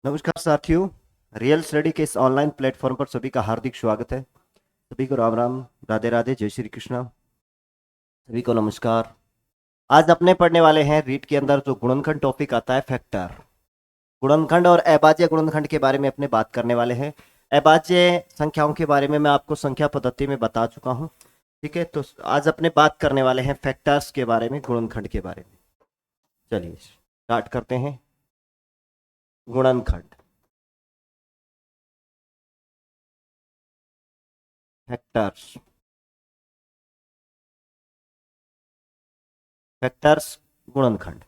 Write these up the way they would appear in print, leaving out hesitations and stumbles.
नमस्कार साथियों। Real study के इस ऑनलाइन प्लेटफॉर्म पर सभी का हार्दिक स्वागत है। सभी को राम राम, राधे राधे, जय श्री कृष्णा। सभी को नमस्कार। आज अपने पढ़ने वाले हैं रीट के अंदर जो गुणनखंड टॉपिक आता है, फैक्टर। गुणनखंड और अभाज्य गुणनखंड के बारे में अपने बात करने वाले हैं। अभाज्य संख्याओं के बारे में मैं आपको संख्या पद्धति में बता चुका हूँ। ठीक है, तो आज अपने बात करने वाले हैं फैक्टर्स के बारे में, गुणनखंड के बारे में। चलिए स्टार्ट करते हैं। गुणनखंड, फैक्टर्स, फैक्टर्स, गुणनखंड।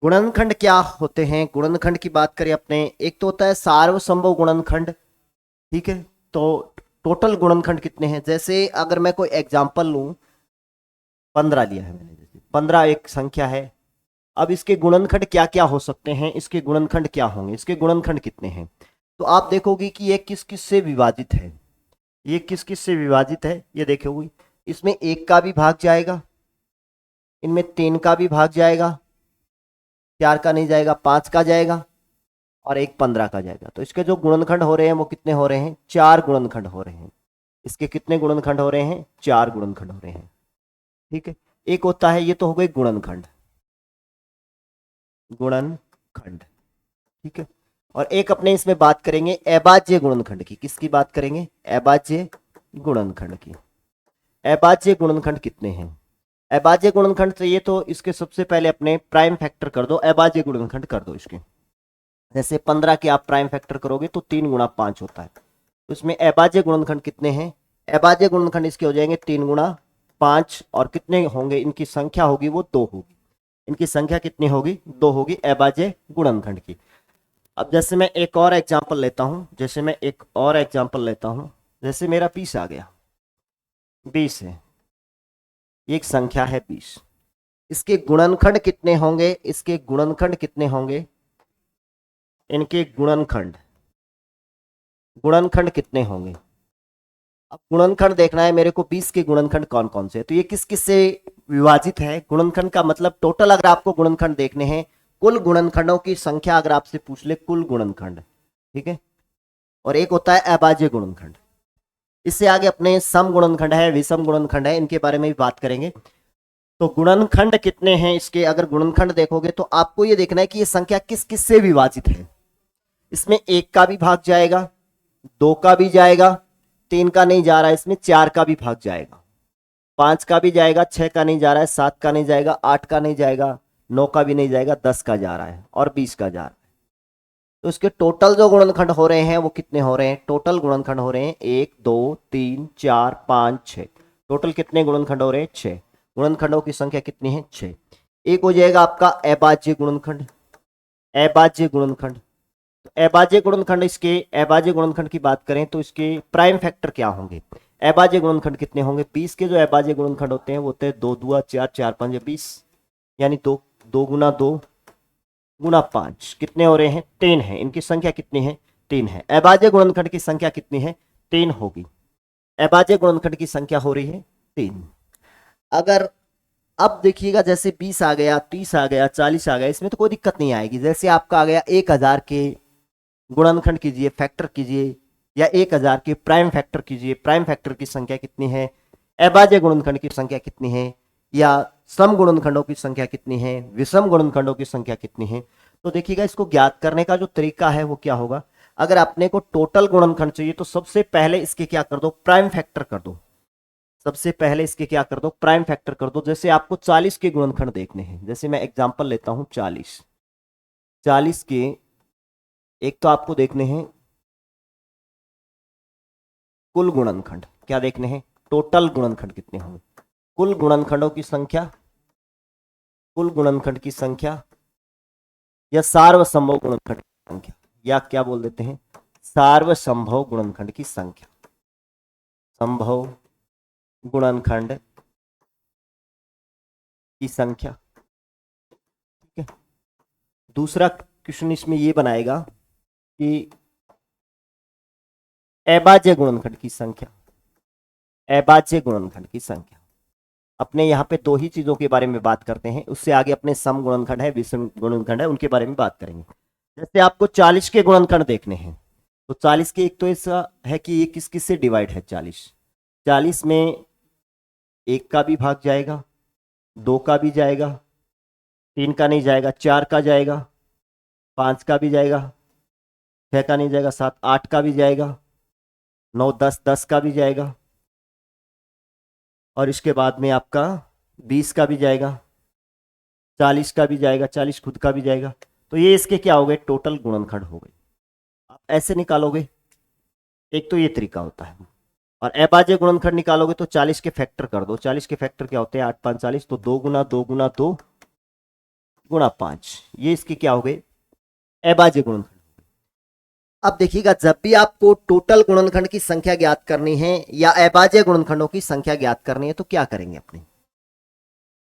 गुणनखंड क्या होते हैं? गुणनखंड की बात करें अपने, एक तो होता है सार्वसंभव गुणनखंड। ठीक है, तो टोटल गुणनखंड कितने हैं? जैसे अगर मैं कोई एग्जांपल लूं, 15 लिया है मैंने, जैसे 15 एक संख्या है। अब इसके गुणनखंड क्या क्या हो सकते हैं, इसके गुणनखंड क्या होंगे, इसके गुणनखंड कितने हैं? तो आप देखोगे कि ये किस किस से विभाजित है। ये किस किस से विभाजित है ये देखोगे। इसमें एक का भी भाग जाएगा, इनमें 3 का भी भाग जाएगा, 4 का नहीं जाएगा, 5 का जाएगा, और एक 15 का जाएगा। तो इसके जो गुणनखंड हो रहे हैं वो कितने हो रहे हैं? 4 गुणनखंड हो रहे हैं। इसके कितने गुणनखंड हो रहे हैं? 4 गुणनखंड हो रहे हैं। ठीक है, एक होता है, ये तो हो गए गुणनखंड, गुणनखंड। ठीक है, और एक अपने इसमें बात करेंगे अभाज्य गुणनखंड की। किसकी बात करेंगे? अभाज्य गुणनखंड की। अभाज्य गुणनखंड कितने हैं? अभाज्य गुणनखंड चाहिए तो इसके सबसे पहले अपने प्राइम फैक्टर कर दो, अभाज्य गुणनखंड कर दो इसके। जैसे 15 के आप प्राइम फैक्टर करोगे तो 3 गुणा 5 होता है। तो इसमें अभाज्य गुणनखंड कितने हैं? अभाज्य गुणनखंड इसके हो जाएंगे 3 गुणा 5, और कितने होंगे? इनकी संख्या होगी वो 2 होगी। इनकी संख्या कितनी होगी? 2 होगी अभाज्य गुणनखंड की। अब जैसे मैं एक और एग्जाम्पल लेता हूं, जैसे मेरा 20 आ गया, 20 है, एक संख्या है 20। इसके गुणनखंड कितने होंगे? इसके गुणनखंड कितने होंगे? इनके गुणनखंड, गुणनखंड कितने होंगे? अब गुणनखंड देखना है मेरे को, 20 के गुणनखंड कौन कौन से? तो ये किस किस से विभाजित है? गुणनखंड का मतलब टोटल, अगर आपको गुणनखंड देखने हैं, कुल गुणनखंडों की संख्या अगर आपसे पूछ ले, कुल गुणनखंड। ठीक है, और एक होता है अभाज्य गुणनखंड। इससे आगे अपने सम गुणनखंड है, विषम गुणनखंड है, इनके बारे में भी बात करेंगे। तो गुणनखंड कितने हैं इसके? अगर गुणनखंड देखोगे तो आपको ये देखना है कि ये संख्या किस किस से विभाजित है। इसमें 1 का भी भाग जाएगा, 2 का भी जाएगा, 3 का नहीं जा रहा है, इसमें 4 का भी भाग जाएगा, 5 का भी जाएगा, 6 का नहीं जा रहा है, 7 का नहीं जाएगा, 8 का नहीं जाएगा, 9 का भी नहीं जाएगा, 10 का जा रहा है, और 20 का जा रहा है। तो इसके टोटल जो गुणनखंड हो रहे हैं वो कितने हो रहे हैं? टोटल गुणनखंड हो रहे हैं 1 2 3 4 5 6। टोटल कितने गुणनखंड हो रहे हैं? 6। गुणनखंडों की संख्या कितनी है? 6। एक हो जाएगा आपका अभाज्य गुणनखंड, अभाज्य गुणनखंड। तो अभाज्य गुणनखंड, इसके अभाज्य गुणनखंड की बात करें तो इसके प्राइम फैक्टर क्या होंगे? अभाज्य गुणनखंड कितने होंगे? 20 के जो अभाज्य गुणनखंड होते हैं वो होते हैं 2 दूआ 4, 4 5 20, यानी 2, 2 गुना 2 गुना 5, कितने हो रहे हैं? 3 है। इनकी संख्या कितनी है? 3 है। अभाज्य गुणनखंड की संख्या कितनी है? 3 होगी। अभाज्य गुणनखंड की संख्या हो रही है 3। अगर अब देखिएगा, जैसे 20 आ गया, 30 आ गया, 40 आ गया, इसमें तो कोई दिक्कत नहीं आएगी। जैसे आपका आ गया 1000 के गुणनखंड कीजिए, फैक्टर कीजिए, या 1000 के प्राइम फैक्टर कीजिए। प्राइम फैक्टर की संख्या कितनी है? अभाज्य गुणनखंड की संख्या कितनी है? या सम गुणनखंडों की संख्या कितनी है? विषम गुणनखंडों की संख्या कितनी है? तो देखिएगा, इसको ज्ञात करने का जो तरीका है वो क्या होगा। अगर आपने को टोटल गुणनखंड चाहिए तो सबसे पहले इसके क्या कर दो? प्राइम फैक्टर कर दो। सबसे पहले इसके क्या कर दो? प्राइम फैक्टर कर दो। जैसे आपको 40 के गुणनखंड देखने हैं, जैसे मैं एग्जांपल लेता हूं 40, 40 के एक तो आपको देखने हैं कुल गुणनखंड। क्या देखने हैं? टोटल गुणनखंड कितने होंगे, कुल गुणनखंडों की संख्या, कुल गुणनखंड की संख्या, या सार्वसंभव गुणनखंड की संख्या, या क्या बोल देते हैं, सार्वसंभव गुणनखंड की संख्या, संभव गुणनखंड की संख्या। ठीक है, दूसरा क्वेश्चन इसमें ये बनाएगा कि अभाज्य गुणनखंड की संख्या, अभाज्य गुणनखंड की संख्या। अपने यहाँ पे 2 ही चीजों के बारे में बात करते हैं, उससे आगे अपने सम गुणनखंड है, विषम गुणनखंड है, उनके बारे में बात करेंगे। जैसे आपको 40 के गुणनखंड देखने हैं, तो 40 के एक तो ऐसा है कि ये किस किस से डिवाइड है। 40 में एक का भी भाग जाएगा, दो का भी जाएगा, तीन का नहीं जाएगा, चार का जाएगा, पांच का भी जाएगा, छह का नहीं जाएगा, सात आठ का भी जाएगा, नौ दस, 10 का भी जाएगा, और इसके बाद में आपका 20 का भी जाएगा, 40 का भी जाएगा, 40 खुद का भी जाएगा। तो ये इसके क्या हो गए, टोटल गुणनखंड हो गए। आप ऐसे निकालोगे, एक तो ये तरीका होता है। और अभाज्य गुणनखंड निकालोगे तो 40 के फैक्टर कर दो। 40 के फैक्टर क्या होते हैं, 8 5 40, तो 2 गुना 2 गुना 2 गुणा 5, ये इसके क्या हो गए, अभाज्य गुणनखंड। अब देखिएगा, जब भी आपको टोटल गुणनखंड की संख्या ज्ञात करनी है या अभाज्य गुणनखंडों की संख्या ज्ञात करनी है तो क्या करेंगे अपने।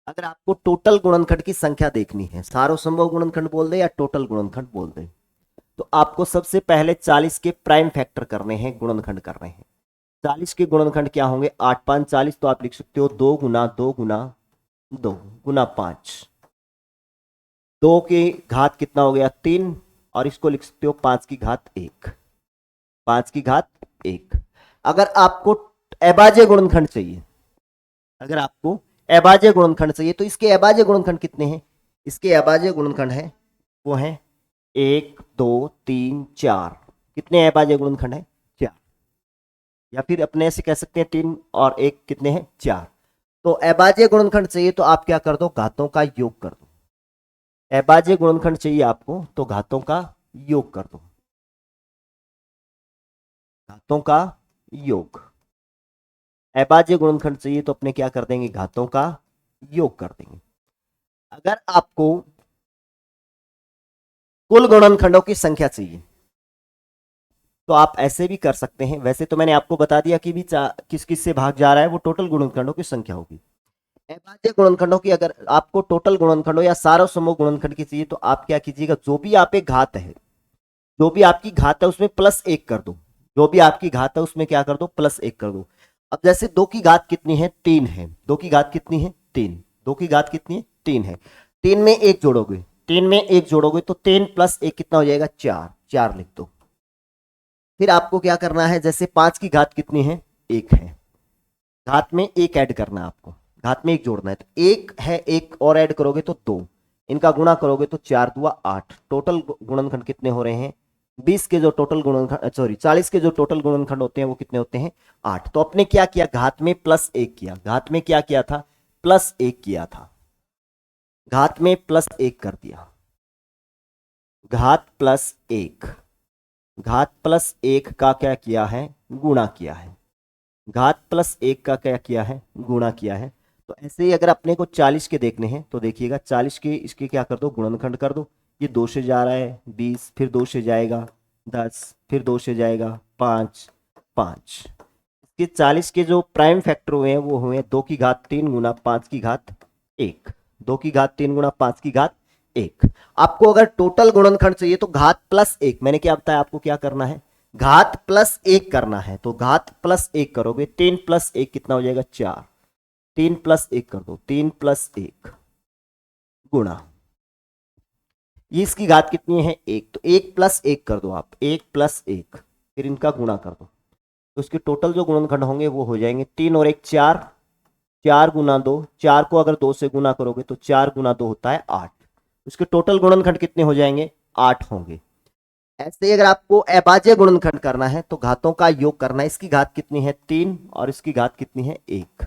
अगर आपको टोटल गुणनखंड की संख्या देखनी है, सार्वसंभव गुणनखंड बोल दे या टोटल गुणनखंड बोल दे, तो आपको सबसे पहले 40 के प्राइम फैक्टर करने हैं, गुणनखंड करने हैं। 40 के गुणनखंड क्या होंगे, 8 5 40, तो आप लिख सकते हो 2 गुना 2 गुना 2 गुना 5। 2 की घात कितना हो गया, 3, और इसको लिख सकते हो 5 की घात 1, 5 की घात 1। अगर आपको अभाज्य गुणनखंड चाहिए, अगर आपको अभाज्य गुणनखंड चाहिए तो इसके अभाज्य गुणनखंड कितने हैं, इसके अभाज्य गुणनखंड है वो है 1 2 3 4। कितने अभाज्य गुणनखंड है, 4, या फिर अपने से कह सकते हैं 3 और 1 कितने हैं, 4। तो अभाज्य गुणनखंड चाहिए तो आप क्या कर दो, घातों का योग कर दो। अभाज्य गुणनखंड चाहिए आपको तो घातों का योग कर दो, घातों का योग। अभाज्य गुणनखंड चाहिए तो अपने क्या कर देंगे, घातों का योग कर देंगे। अगर आपको कुल गुणनखंडों की संख्या चाहिए तो आप ऐसे भी कर सकते हैं। वैसे तो मैंने आपको बता दिया कि भी किस किस से भाग जा रहा है, वो टोटल गुणनखंडों की संख्या होगी। अभाज्य गुणनखंडों की अगर आपको टोटल गुणनखंडों या सार्वसम्मूह गुणनखंड की चाहिए तो आप क्या कीजिएगा, जो भी आप एक घात है, जो भी आपकी घात है उसमें प्लस 1 कर दो। जो भी आपकी घात है उसमें क्या कर दो, प्लस 1 कर दो। अब जैसे 2 की घात कितनी है, 3 है। 2 की घात कितनी है, 3। 2 की घात कितनी है, 3 है। 3 में 1 जोड़ोगे, 3 में 1 जोड़ोगे तो 3 प्लस 1 कितना हो जाएगा, 4। 4 लिख दो। फिर आपको क्या करना है, जैसे 5 की घात कितनी है, 1 है। घात में 1 ऐड करना है आपको, घात में 1 जोड़ना है। तो 1 है, 1 और ऐड करोगे तो 2, इनका गुणा करोगे तो 4 दुआ 8। टोटल गुणनखंड कितने हो रहे हैं, 20 के जो टोटल गुणनखंड, सॉरी 40 के जो टोटल गुणनखंड होते हैं वो कितने होते हैं, 8। तो अपने क्या किया, घात में प्लस 1 किया। घात में क्या किया था, प्लस 1 किया था। घात में प्लस 1 कर दिया, घात प्लस 1। घात प्लस 1 का क्या किया है, गुणा किया है। घात प्लस 1 का क्या किया है, गुणा किया है। तो ऐसे ही अगर अपने को 40 के देखने हैं तो देखिएगा, 40 के इसके क्या कर दो, गुणनखंड कर दो। ये 2 से जा रहा है 20, फिर 2 से जाएगा 10, फिर 2 से जाएगा 5 5। इसके 40 के जो प्राइम फैक्टर हुए हैं वो हुए 2 की घात 3 गुना 5 की घात 1। 2 की घात 3 गुना 5 की घात 1। आपको अगर टोटल गुणनखंड चाहिए तो घात प्लस 1, मैंने क्या बताया आपको, क्या करना है, घात प्लस 1 करना है। तो घात प्लस 1 करोगे, 3 प्लस 1 कितना हो जाएगा, 4। 3 प्लस 1 कर दो, 3 प्लस 1 गुणा, ये इसकी घात कितनी है, 1। तो 1 प्लस 1 कर दो आप, 1 प्लस 1, फिर इनका गुणा कर दो। तो इसके टोटल जो गुणनखंड होंगे वो हो जाएंगे 3 और 1 4, 4 गुना 2, 4 को अगर 2 से गुना करोगे तो 4 गुना 2 होता है 8। उसके टोटल गुणनखंड कितने हो जाएंगे, 8 होंगे। ऐसे ही अगर आपको अभाज्य गुणनखंड करना है तो घातों का योग करना है। इसकी घात कितनी है, 3, और इसकी घात कितनी है, 1।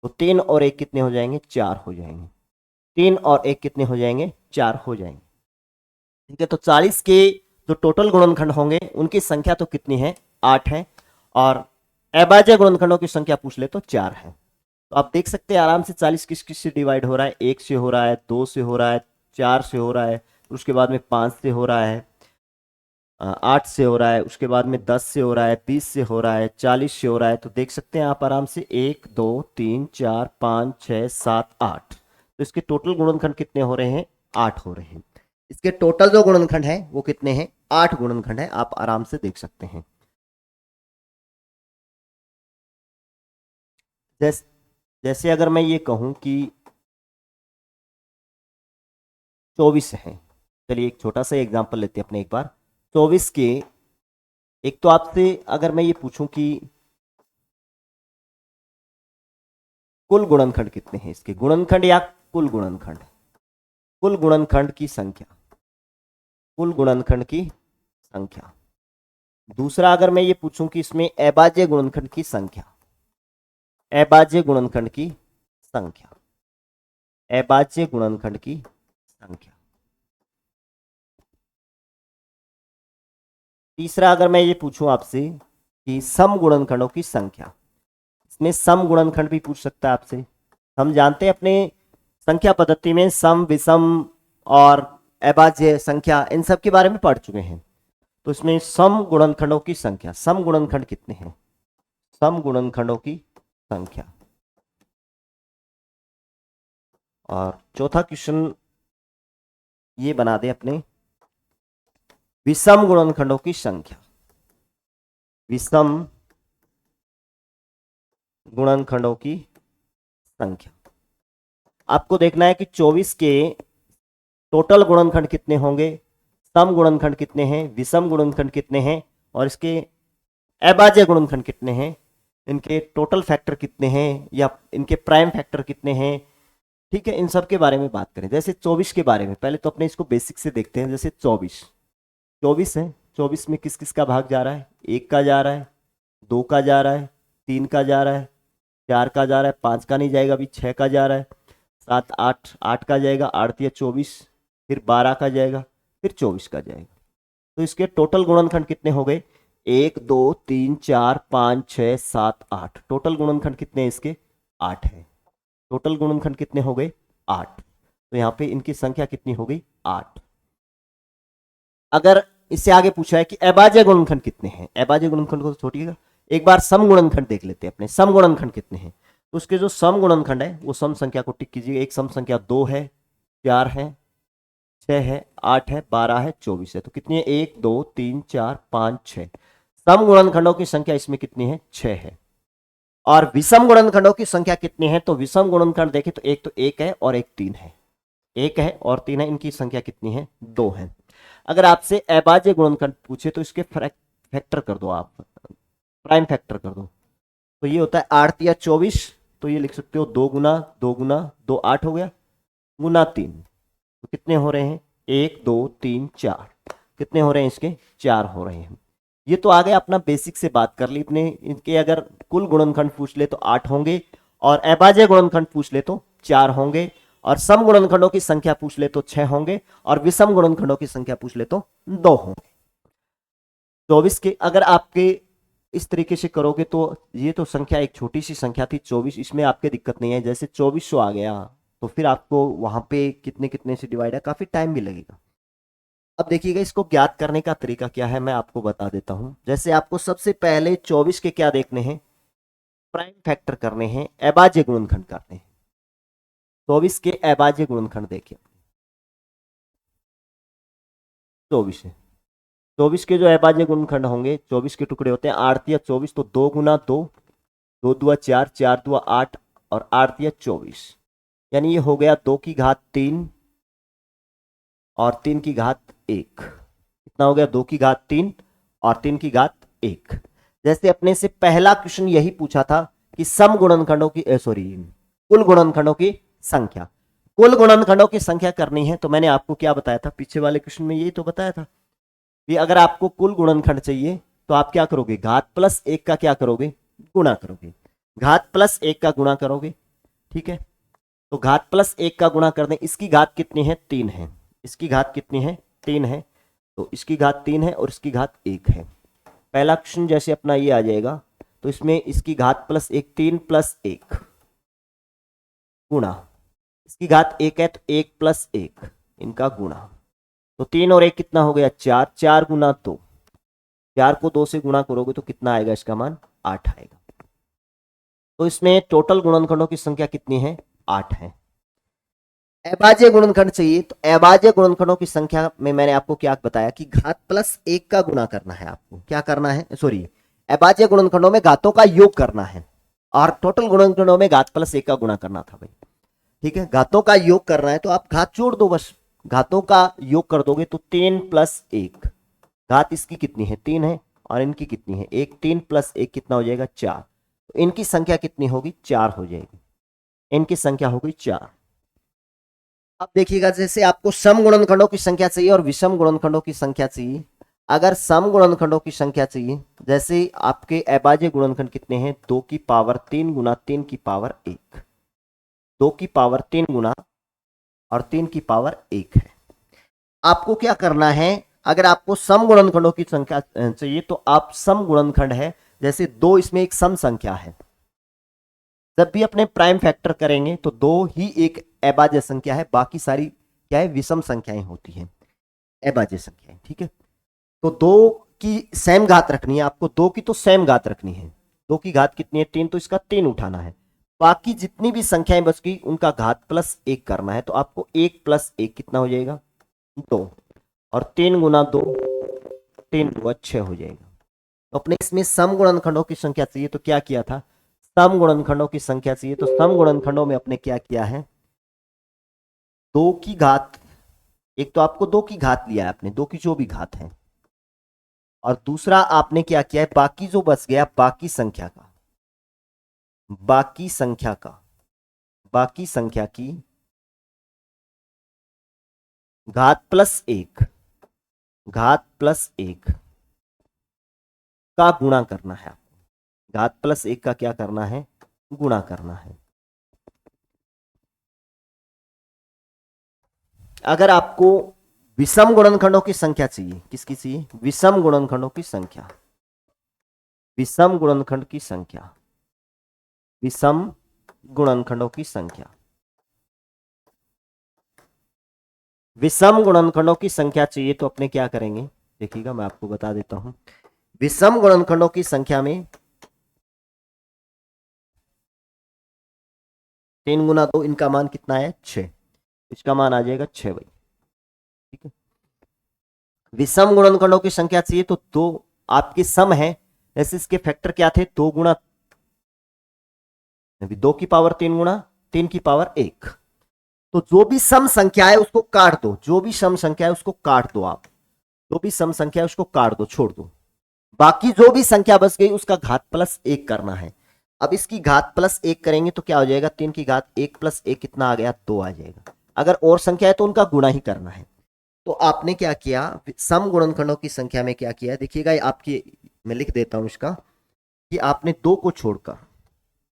तो 3 और 1 कितने हो जाएंगे, 4 हो जाएंगे। 3 और 1 कितने हो जाएंगे, 4 हो जाएंगे। ठीक है, तो 40 के जो टोटल गुणनखंड होंगे उनकी संख्या तो कितनी है, 8 है। और अभाज्य गुणनखंडों की संख्या पूछ ले तो 4 है। तो आप देख सकते हैं आराम से 40 किस किस से डिवाइड हो रहा है, 1 से हो रहा है, 2 से हो रहा है, 4 से हो रहा है, उसके बाद में 5 से हो रहा है, 8 से हो रहा है, उसके बाद में 10 से हो रहा है, 20 से हो रहा है, 40 से हो रहा है। तो देख सकते हैं आप आराम से 1 2 3 4 5 6 7 8। तो इसके टोटल गुणनखंड कितने हो रहे हैं, 8 हो रहे हैं। इसके टोटल जो गुणनखंड है वो कितने हैं, 8 गुणनखंड है, आप आराम से देख सकते हैं। जैसे जैसे अगर मैं ये कहूं कि 24 है, चलिए एक छोटा सा एग्जांपल लेते हैं अपने एक बार। 24 के, एक तो आपसे अगर मैं ये पूछूं कि कुल गुणनखंड कितने हैं, इसके गुणनखंड या कुल गुणनखंड, कुल गुणनखंड की संख्या, कुल गुणनखंड की संख्या। दूसरा अगर मैं ये पूछूं कि इसमें अभाज्य गुणनखंड की संख्या, अभाज्य गुणनखंड की संख्या, अभाज्य गुणनखंड की संख्या। तीसरा अगर मैं ये पूछूं आपसे कि सम गुणनखंडों की संख्या, इसमें सम गुणनखंड भी पूछ सकता है आपसे। हम जानते हैं अपने संख्या पद्धति में सम, विषम और अभाज्य संख्या, इन सब के बारे में पढ़ चुके हैं। तो इसमें सम गुणनखंडों की संख्या, सम गुणनखंड कितने हैं, सम गुणनखंडों की संख्या। और चौथा क्वेश्चन ये बना दे अपने, विषम गुणनखंडों की संख्या, विषम गुणनखंडों की संख्या। आपको देखना है कि 24 के टोटल गुणनखंड कितने होंगे, सम गुणनखंड कितने हैं, विषम गुणनखंड कितने हैं, और इसके अभाज्य गुणनखंड कितने हैं, इनके टोटल फैक्टर कितने हैं या इनके प्राइम फैक्टर कितने हैं। ठीक है, इन सब के बारे में बात करें। जैसे 24 के बारे में पहले तो अपने इसको बेसिक से देखते हैं। जैसे 24 है, 24 में किस किस का भाग जा रहा है, 1 का जा रहा है, 2 का जा रहा है, 3 का जा रहा है, 4 का जा रहा है, 5 का नहीं जाएगा अभी, 6 का जा रहा है, 7, 8 का जाएगा, 8 या 24, फिर 12 का जाएगा, फिर 24 का जाएगा। तो इसके टोटल गुणनखंड कितने हो गए, 1 2 3 4 5 6 7 8। टोटल गुणनखंड कितने हैं इसके, 8 है। टोटल गुणनखंड कितने हो गए, 8। तो यहाँ पे इनकी संख्या कितनी हो गई, 8। अगर इससे आगे पूछा है कि अभाज्य गुणनखंड कितने हैं, अभाज्य गुणनखंड को तो छोड़िएगा, एक बार सम गुणनखंड देख लेते हैं अपने। सम गुणनखंड कितने हैं, तो उसके जो सम गुणनखंड है वो सम संख्या को टिक कीजिए। एक सम संख्या 2 है, 4 है, 6 है, 8 है, 12 है, 24 है। तो कितनी है, 1 2 3 4 5 6। सम गुणनखंडों की संख्या इसमें कितनी है, 6 है। और विषम गुणनखंडों की संख्या कितनी है, तो विषम गुणनखंड देखें तो एक तो 1 है और एक 3 है, 1 है और 3 है, इनकी संख्या कितनी है, 2 है। अगर आपसे अभाज्य गुणनखंड पूछे तो इसके फैक्टर कर दो, आप प्राइम फैक्टर कर दो। तो ये होता है 8 या 24, तो ये लिख सकते हो 2 गुना 2 गुना 2, 8 हो गया, गुना 3। तो कितने हो रहे हैं, 1 2 3 4। कितने हो रहे हैं इसके, 4 हो रहे हैं। ये तो आ गया अपना बेसिक से बात कर ली अपने। इनके अगर कुल गुणनखंड पूछ ले तो 8 होंगे, और अभाज्य गुणनखंड पूछ ले तो 4 होंगे, और सम गुणनखंडों की संख्या पूछ ले तो 6 होंगे, और विषम गुणनखंडों की संख्या पूछ ले तो 2 होंगे। 24 के अगर आपके इस तरीके से करोगे तो ये तो संख्या एक छोटी सी संख्या थी 24, इसमें आपके दिक्कत नहीं है। जैसे 2400 आ गया तो फिर आपको वहां पे कितने कितने से डिवाइड है, काफी टाइम भी लगेगा। अब देखिएगा इसको ज्ञात करने का तरीका क्या है, मैं आपको बता देता हूं। जैसे आपको सबसे पहले 24 के क्या देखने हैं, प्राइम फैक्टर करने हैं, अभाज्य गुणनखंड करने हैं। 24 के अभाज्य गुणनखंड देखिए, 24 है, 24 के जो अभाज्य गुणनखंड होंगे, 24 के टुकड़े होते हैं 8 या 24, तो 2 गुना 2, 2 दुआ 4, 4 दुआ 8, और 8 या 24, यानी ये हो गया 2 की घात 3 और 3 की घात 1। कितना हो गया, 2 की घात 3 और 3 की घात 1। जैसे अपने से पहला क्वेश्चन यही पूछा था कि सम गुणनखंडों की कुल गुणनखंडों की संख्या, कुल गुणनखंडों की संख्या करनी है। तो मैंने आपको क्या बताया था, पीछे वाले क्वेश्चन में यही तो बताया था कि अगर आपको कुल गुणनखंड चाहिए तो आप क्या करोगे, घात प्लस 1 का क्या करोगे, गुणा करोगे, घात प्लस 1 का गुणा करोगे। ठीक है, तो घात प्लस 1 का गुणा कर दें। इसकी घात कितनी है, 3 है, इसकी घात कितनी है, 3 है, तो इसकी घात 3 है और इसकी घात 1 है। पहला क्वेश्चन जैसे अपना ये आ जाएगा, तो इसमें इसकी घात प्लस 1, 3 प्लस 1 गुणा, इसकी घात 1 है तो 1 प्लस 1 इनका गुणा, तो 3 और 1 कितना हो गया, 4, 4 गुना 2, 4 को 2 से गुणा करोगे तो कितना आएगा, इसका मान 8 आएगा। तो इसमें टोटल गुणनखंडों की संख्या कितनी है, 8 है। अभाज्य गुणनखंड चाहिए तो अभाज्य गुणनखंडों की संख्या में मैंने आपको क्या बताया कि घात प्लस 1 का गुणा करना है। आपको क्या करना है, सॉरी, अभाज्य गुणनखंडों में घातों का योग करना है, और टोटल गुणनखंडों में घात प्लस 1 का गुणा करना था भाई। ठीक है, घातों का योग करना है तो आप घात जोड़ दो, बस घातों का योग कर दोगे तो 3 प्लस 1, घात इसकी कितनी है 3 है और इनकी कितनी है 1, 3 प्लस 1 कितना हो जाएगा 4, तो इनकी संख्या कितनी होगी 4 हो जाएगी, इनकी संख्या हो गई 4। अब देखिएगा जैसे आपको सम गुणनखंडों की संख्या चाहिए और विषम गुणनखंडों की संख्या चाहिए। अगर सम गुणनखंडों की संख्या चाहिए, जैसे आपके अभाज्य गुणनखंड कितने हैं 2 की पावर 3 गुना 3 की पावर 1, 2 की पावर 3 गुना और 3 की पावर 1 है। आपको क्या करना है, अगर आपको सम गुणनखंडों की संख्या चाहिए तो आप सम गुणनखंड है, जैसे 2 इसमें एक सम संख्या है, जब भी अपने प्राइम फैक्टर करेंगे तो 2 ही एक अभाज्य संख्या है, बाकी सारी क्या है विषम संख्याएं होती हैं, अभाज्य संख्याएं। ठीक है, तो 2 की सेम घात रखनी है आपको, 2 की तो सेम घात रखनी है, 2 की घात कितनी है 3, तो इसका 3 उठाना है, बाकी जितनी भी संख्याएं बच गई उनका घात प्लस 1 करना है, तो आपको 1 प्लस 1 कितना हो जाएगा 2, और 3 गुना 2 3 2 6 हो जाएगा। तो अपने इसमें सम गुणनखंडों की संख्या चाहिए तो क्या किया था, सम गुणनखंडों की संख्या चाहिए तो सम गुणनखंडों में अपने क्या किया है 2 की घात, एक तो आपको 2 की घात लिया है आपने, 2 की जो भी घात है, और दूसरा आपने क्या किया है बाकी जो बच गया बाकी संख्या का, बाकी संख्या का, बाकी संख्या की घात प्लस 1, घात प्लस 1 का गुणा करना है आपको, घात प्लस 1 का क्या करना है गुणा करना है। अगर आपको विषम गुणनखंडों की संख्या चाहिए, किसकी चाहिए विषम गुणनखंडों की संख्या, विषम गुणनखंड की संख्या, विषम गुणनखंडों की संख्या, विषम गुणनखंडों की संख्या चाहिए तो अपने क्या करेंगे, देखिएगा मैं आपको बता देता हूं। विषम गुणनखंडों की संख्या में 3 गुना 2, इनका मान कितना है 6, इसका मान आ जाएगा 6 भाई। ठीक है, विषम गुणनखंडों की संख्या चाहिए तो 2 आपके सम है, जैसे इसके फैक्टर क्या थे 2 गुना 2 की पावर 3 गुना 3 की पावर 1, तो जो भी सम संख्या है उसको काट दो, जो भी सम संख्या है उसको काट दो आप, जो भी सम संख्या है उसको काट दो छोड़ दो, बाकी जो भी संख्या बच गई उसका घात प्लस 1 करना है। अब इसकी घात प्लस 1 करेंगे तो क्या हो जाएगा 3 की घात 1 प्लस 1 कितना आ गया 2 आ जाएगा, अगर और संख्या है तो उनका गुणा ही करना है। तो आपने क्या किया सम गुणनखंडों की संख्या में क्या किया देखिएगा, आपकी मैं लिख देता हूं इसका, कि आपने 2 को छोड़कर,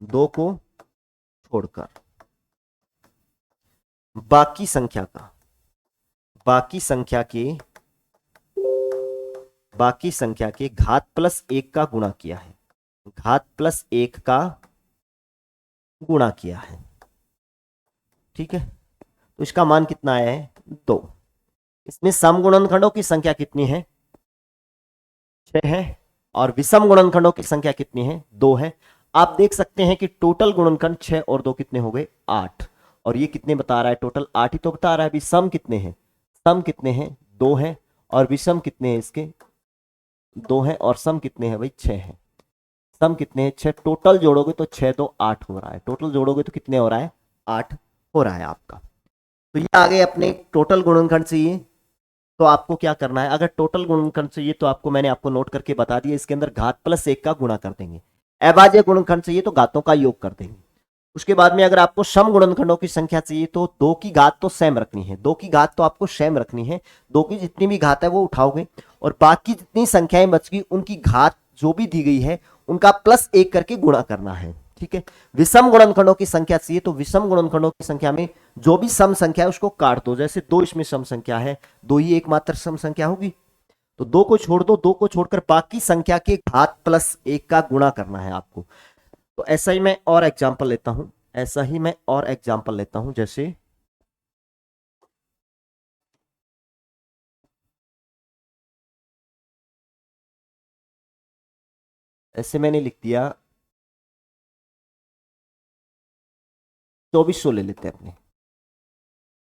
2 को छोड़कर बाकी संख्या का, बाकी संख्या के, बाकी संख्या के घात प्लस 1 का गुणा किया है, घात प्लस 1 का गुणा किया है। ठीक है, तो इसका मान कितना आया है 2। इसमें सम गुणनखंडों की संख्या कितनी है 6 है, और विषम गुणनखंडों की संख्या कितनी है 2 है। आप देख सकते हैं कि टोटल गुणनखंड 6 और 2 कितने हो गए 8, और ये कितने बता रहा है टोटल 8 ही तो बता रहा है। अभी सम कितने हैं, सम कितने हैं 2 है, और विषम कितने हैं इसके 2 है, और सम कितने हैं भाई 6 है, सम कितने हैं 6, टोटल जोड़ोगे तो 6 2 8 हो रहा है, टोटल जोड़ोगे तो कितने हो रहा है 8 हो रहा है आपका। तो ये आ गए अपने टोटल गुणनखंड चाहिए तो आपको क्या करना है, अगर टोटल गुणनखंड चाहिए तो आपको मैंने आपको नोट करके बता दिया, इसके अंदर घात प्लस 1 का गुणा कर देंगे। अभाज्य गुणनखंड चाहिए तो घातों का योग कर देंगे। उसके बाद में अगर आपको सम गुणनखंडों की संख्या चाहिए तो 2 की घात तो सेम रखनी है, 2 की घात तो आपको सेम रखनी है, 2 की जितनी भी घात है वो उठाओगे, और बाकी जितनी संख्याएं बच गई उनकी घात जो भी दी गई है उनका प्लस 1 करके गुणा करना है। ठीक है, विषम गुणनखंडों की संख्या चाहिए तो विषम गुणनखंडों की संख्या में जो भी सम संख्या है उसको काट दो, जैसे 2 इसमें सम संख्या है, 2 ही एकमात्र सम संख्या होगी, तो 2 को छोड़ दो, 2 को छोड़कर बाकी संख्या के घात प्लस 1 का गुणा करना है आपको। तो ऐसा ही मैं और एग्जांपल लेता हूं, ऐसा ही मैं और एग्जांपल लेता हूं, जैसे ऐसे मैंने लिख दिया 2400 ले लेते हैं अपने,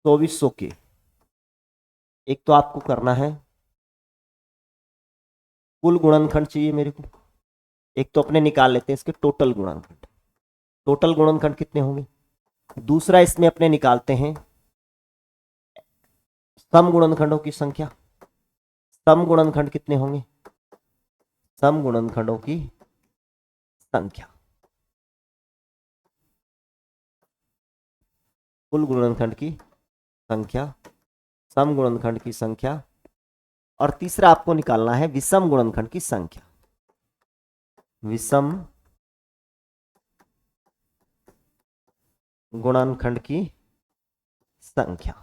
2400 के एक तो आपको करना है कुल गुणनखंड चाहिए मेरे को, एक तो अपने निकाल लेते हैं इसके टोटल गुणनखंड, टोटल गुणनखंड कितने होंगे, दूसरा इसमें अपने निकालते हैं सम गुणनखंडों की संख्या, सम गुणनखंड कितने होंगे, सम गुणनखंडों की संख्या, कुल गुणनखंड की संख्या, सम गुणनखंड की संख्या, और तीसरा आपको निकालना है विषम गुणनखंड की संख्या, विषम गुणनखंड की संख्या।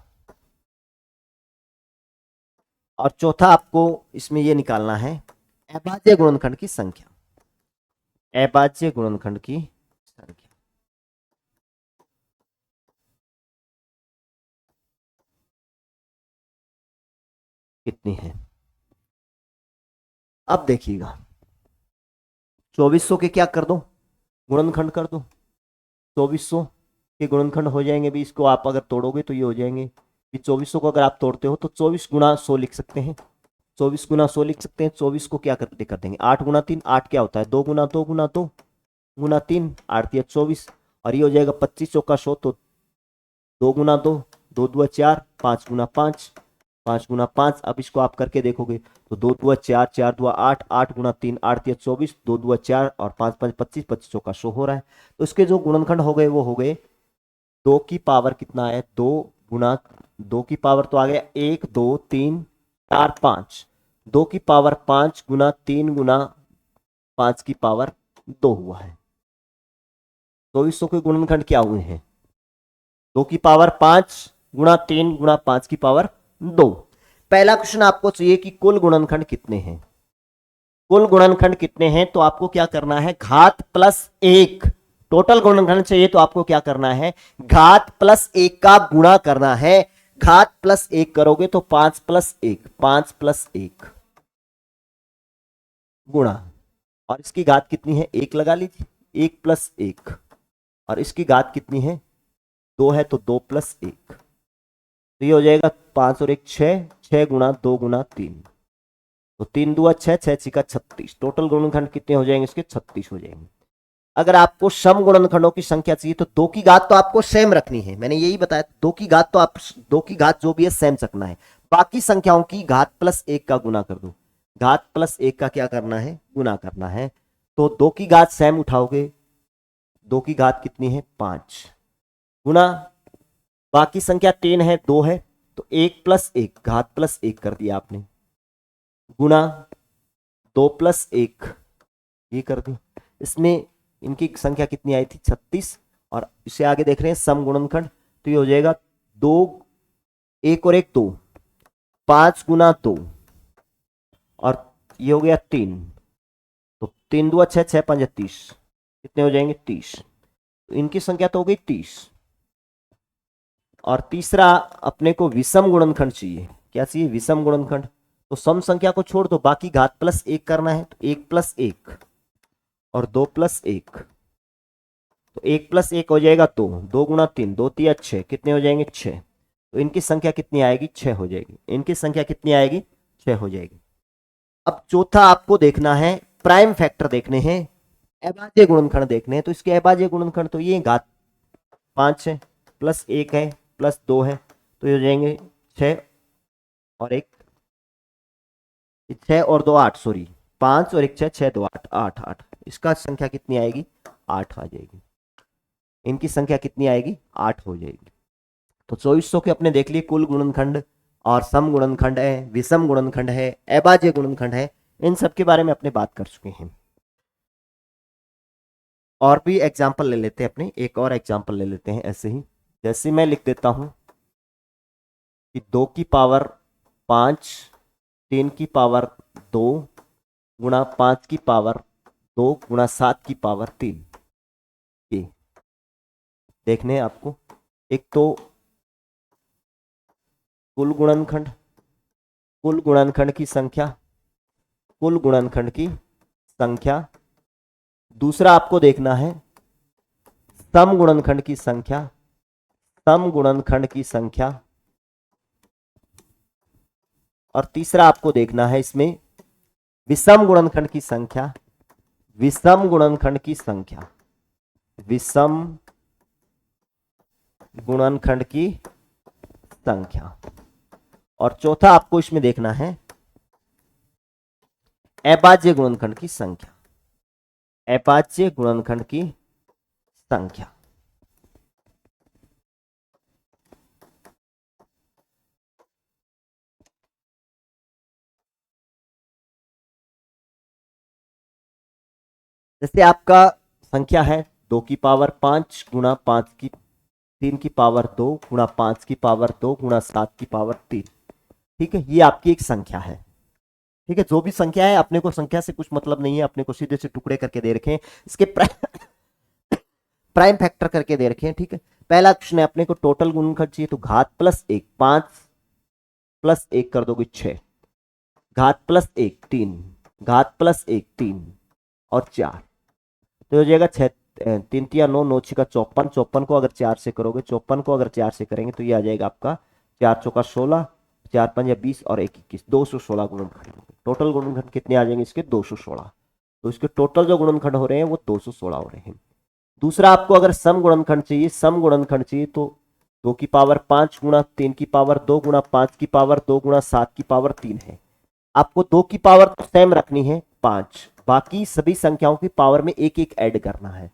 और चौथा आपको इसमें यह निकालना है अभाज्य गुणनखंड की संख्या, अभाज्य गुणनखंड की संख्या। कितनी है, अब देखिएगा 2400 के क्या कर दो, गुणनखंड कर दो, 2400 के गुणनखंड हो जाएंगे भी, इसको आप अगर तोड़ोगे तो ये हो जाएंगे कि 2400 को अगर आप तोड़ते हो तो 24 गुना 100 लिख सकते हैं, 24 गुना 100 लिख सकते हैं। 24 को क्या कर देंगे 8 गुना 3, 8 क्या होता है 2 गुना 2 गुना 2 गुना 3, 8 या 24, और ये हो जाएगा 25 चौका 100, तो 2 गुना 2, 2 दुआ 4, 5 गुना 5, 5 गुना 5। अब इसको आप करके देखोगे तो 2 दुआ 4, 4 दुआ 8, 8 गुना 3, 8 या 24, 2 दुआ 4 और 5 5 25, 25 चौका 100 हो रहा है। तो इसके जो गुणनखंड हो गए वो हो गए 2 की पावर कितना है, 2 गुना 2 की पावर तो आ गया 1 2 3 4 5, 2 की पावर 5 गुना 3 गुना 5 की पावर 2 हुआ है। 2400 के गुणनखंड क्या हुए हैं, 2 की पावर 5 गुना 3 गुना 5 की पावर 2। पहला क्वेश्चन आपको चाहिए कि कुल गुणनखंड कितने हैं, कुल गुणनखंड कितने हैं, तो आपको क्या करना है घात प्लस 1, टोटल गुणनखंड चाहिए तो आपको क्या करना है घात प्लस 1 का गुणा करना है। घात प्लस 1 करोगे तो 5 प्लस 1, 5 प्लस 1 गुणा, और इसकी घात कितनी है 1 लगा लीजिए, 1 प्लस 1, और इसकी घात कितनी है 2 है तो 2 प्लस 1, तो ये हो जाएगा 5 और 1 6, 6 गुना 2 गुना 3, तो 3 दुआ 6, 6 छिका 36, टोटल गुणनखंड कितने हो जाएंगे इसके 36 हो जाएंगे। अगर आपको सम गुणनखंडों की संख्या चाहिए तो 2 की घात तो आपको सेम रखनी है, मैंने यही बताया 2 की घात तो आप 2 की घात जो भी है सेम रखना है, बाकी संख्याओं की घात प्लस 1 का गुना कर दो, घात प्लस 1 का क्या करना है गुना करना है। तो 2 की घात सेम उठाओगे, 2 की घात कितनी है 5 गुना बाकी संख्या 3 है 2 है, तो 1 प्लस 1 घात प्लस 1 कर दिया आपने, गुना 2 प्लस 1 ये कर दी। इसमें इनकी संख्या कितनी आई थी 36, और इसे आगे देख रहे हैं सम गुणनखंड, तो ये हो जाएगा 2 1 और 1 2, 5 गुना 2, और ये हो गया 3, तो 3 दुआ 6, 6 5 30, कितने हो जाएंगे 30, तो इनकी संख्या तो हो गई 30। और तीसरा अपने को विषम गुणनखंड चाहिए, क्या चाहिए विषम गुणनखंड, तो सम संख्या को छोड़ दो बाकी घात प्लस 1 करना है, तो 1 प्लस 1 और 2 प्लस 1, तो 1 प्लस 1 हो जाएगा 2, 2 गुना 3, 2 तिया 6, कितने हो जाएंगे 6, तो इनकी संख्या कितनी आएगी 6 हो जाएगी, इनकी संख्या कितनी आएगी 6 हो जाएगी। अब चौथा आपको देखना है प्राइम फैक्टर देखने हैं, अभाज्य गुणनखंड देखने हैं, तो इसके अभाज्य गुणनखंड तो ये घात 5 है प्लस 1 है प्लस 2 है, तो ये हो जाएंगे 6 और 1 6 और 2 8, सॉरी 5 और 1 6, 6 2 8 8 8, इसका संख्या कितनी आएगी 8 आ जाएगी, इनकी संख्या कितनी आएगी 8 हो जाएगी। तो 2400 के अपने देख लिए कुल गुणनखंड, और सम गुणनखंड है, विषम गुणनखंड है, अभाज्य गुणनखंड है, इन सब के बारे में अपने बात कर चुके हैं। और भी एग्जाम्पल ले लेते हैं अपने, एक और एग्जाम्पल ले लेते हैं ऐसे ही, जैसे मैं लिख देता हूं कि 2 की पावर 5 3 की पावर 2 गुणा 5 की पावर 2 गुणा 7 की पावर 3, ये देखने हैं आपको। एक तो कुल गुणनखंड, कुल गुणनखंड की संख्या, कुल गुणनखंड की संख्या, दूसरा आपको देखना है सम गुणनखंड की संख्या, सम गुणनखंड की संख्या, और तीसरा आपको देखना है इसमें विषम गुणनखंड की संख्या, विषम गुणनखंड की संख्या, विषम गुणनखंड की संख्या, और चौथा आपको इसमें देखना है अभाज्य गुणनखंड की संख्या, अभाज्य गुणनखंड की संख्या। जैसे आपका संख्या है 2 की पावर 5 गुणा 5 की 3 की पावर 2 गुणा 5 की पावर 2 गुणा 7 की पावर 3। ठीक है, ये आपकी एक संख्या है। ठीक है, जो भी संख्या है, अपने को संख्या से कुछ मतलब नहीं है, अपने को सीधे से टुकड़े करके दे रखे हैं, इसके प्राइम फैक्टर करके दे रखे हैं। ठीक है, पहला क्वेश्चन है अपने को टोटल गुणनखंड चाहिए, तो घात प्लस 1 5 प्लस 1 कर दोगे 6, घात प्लस 1 3, घात प्लस 1 3 और 4, तो हो जाएगा 6 3 3 9 9 6 का 54, 54 को अगर 4 से करोगे, 54 को अगर 4 से करेंगे तो ये आ जाएगा आपका 4 चौका 16, 4 5 या 20 और 1 21, 216 गुणनखंड। टोटल गुणनखंड कितने आ जाएंगे इसके? 216। तो इसके टोटल जो गुणनखंड हो रहे हैं वो 216 हो रहे हैं। दूसरा आपको अगर सम गुणनखंड चाहिए, सम गुणनखंड चाहिए, तो 2 की पावर 5 गुणा 3 की पावर 2 गुणा 5 की पावर 2 गुणा 7 की पावर 3 है। आपको 2 की पावर तो सेम रखनी है 5, बाकी सभी संख्याओं की पावर में एक एक ऐड करना है,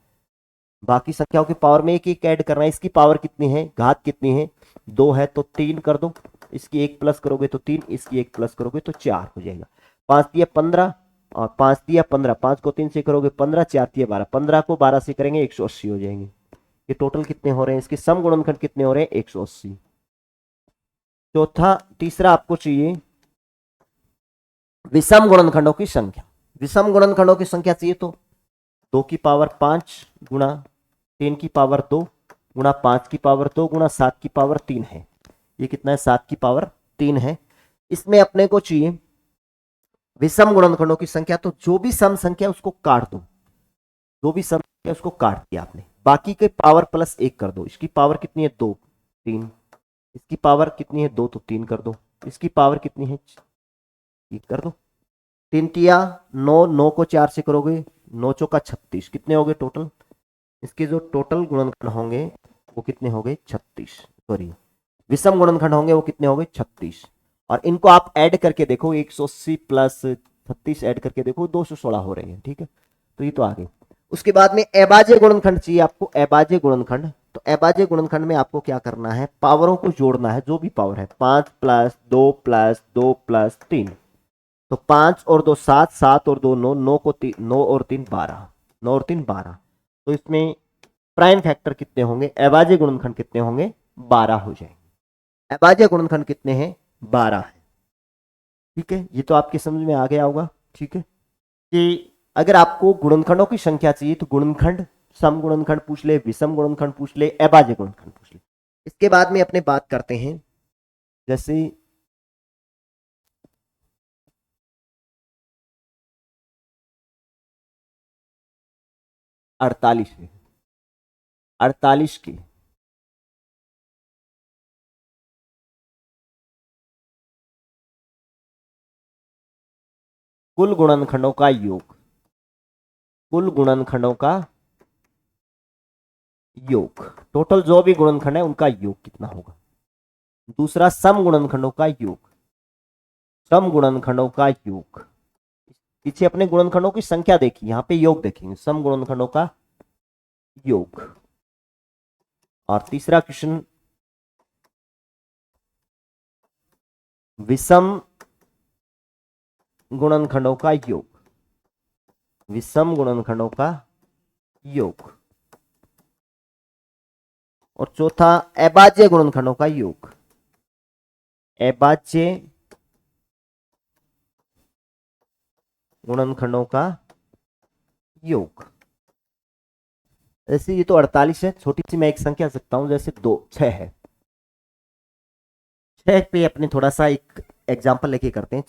बाकी संख्याओं की पावर में एक एक ऐड करना है। इसकी पावर कितनी है, घात कितनी है? 2 है तो 3 कर दो, इसकी 1 प्लस करोगे तो 3, इसकी 1 प्लस करोगे तो 4 हो जाएगा। 5 दिया 15 और 5 दिया 15, 5 को 3 से करोगे 15, 4 दिया 12, 15 को 12 से करेंगे 180 हो जाएंगे। ये टोटल कितने हो रहे हैं? इसके सम गुणनखंड कितने हो रहे हैं? 180। तीसरा आपको चाहिए विषम गुणनखंडों की संख्या। विषम गुणनखंडों की संख्या चाहिए तो 2 की पावर 5 गुणा 3 की पावर 2 गुणा 5 की पावर 2 गुणा 7 की पावर 3 है। ये कितना है? 7 की पावर 3 है। इसमें अपने को चाहिए विषम गुणनखंडों की संख्या, तो जो भी सम संख्या उसको काट दो, जो भी सम संख्या उसको काट दिया आपने, बाकी के पावर प्लस 1 कर दो। इसकी पावर कितनी है? 2 3, इसकी पावर कितनी है? 2, तो 3 कर दो, इसकी पावर कितनी है? 1 कर दो। 3 तिया 9, 9 को 4 से करोगे 9 चौका 36, कितने हो गए टोटल? इसके जो टोटल गुणनखंड होंगे वो कितने हो गए? 36। सॉरी, विषम गुणनखंड होंगे वो कितने हो गए? 36। और इनको आप ऐड करके देखो, 180 प्लस 36 ऐड करके देखो, 216 हो रहे हैं। ठीक है, तो ये तो आ गए। उसके बाद में अभाज्य गुणनखंड चाहिए आपको, अभाज्य गुणनखंड। तो अभाज्य गुणनखंड में आपको क्या करना है? पावरों को जोड़ना है, जो भी पावर है, 5 प्लस 2 प्लस 2 प्लस 3, तो 5 और 2 7, 7 और 2 9, 9 को 3, 9 और 3 12, 9 और 3 12। तो इसमें प्राइम फैक्टर कितने होंगे? अभाज्य गुणनखंड कितने होंगे? 12 हो जाएंगे। अभाज्य गुणनखंड कितने हैं? 12 है। ठीक है, ये तो आपके समझ में आ गया होगा। ठीक है, कि अगर आपको गुणनखंडों की संख्या चाहिए तो गुणनखंड, सम गुणनखंड पूछ ले, विषम गुणनखंड पूछ ले, अभाज्य गुणनखंड पूछ ले। इसके बाद में अपने बात करते हैं, जैसे 48 है, 48 की कुल गुणनखंडों का योग, कुल गुणनखंडों का योग, टोटल जो भी गुणनखंड है उनका योग कितना होगा। दूसरा सम गुणनखंडों का योग, सम गुणनखंडों का योग, पीछे अपने गुणनखंडों की संख्या देखी, यहां पे योग देखेंगे, सम गुणनखंडों का योग। और तीसरा क्वेश्चन विषम गुणनखंडों का योग, विषम गुणनखंडों का योग। और चौथा अभाज्य गुणनखंडों का योग, अभाज्य गुणनखंडों का योग। जैसे ये तो 48 है, छोटी सी मैं एक संख्या सकता हूं, जैसे 2 6 है, 6 पे अपने थोड़ा सा एक एग्जांपल लेके करते हैं।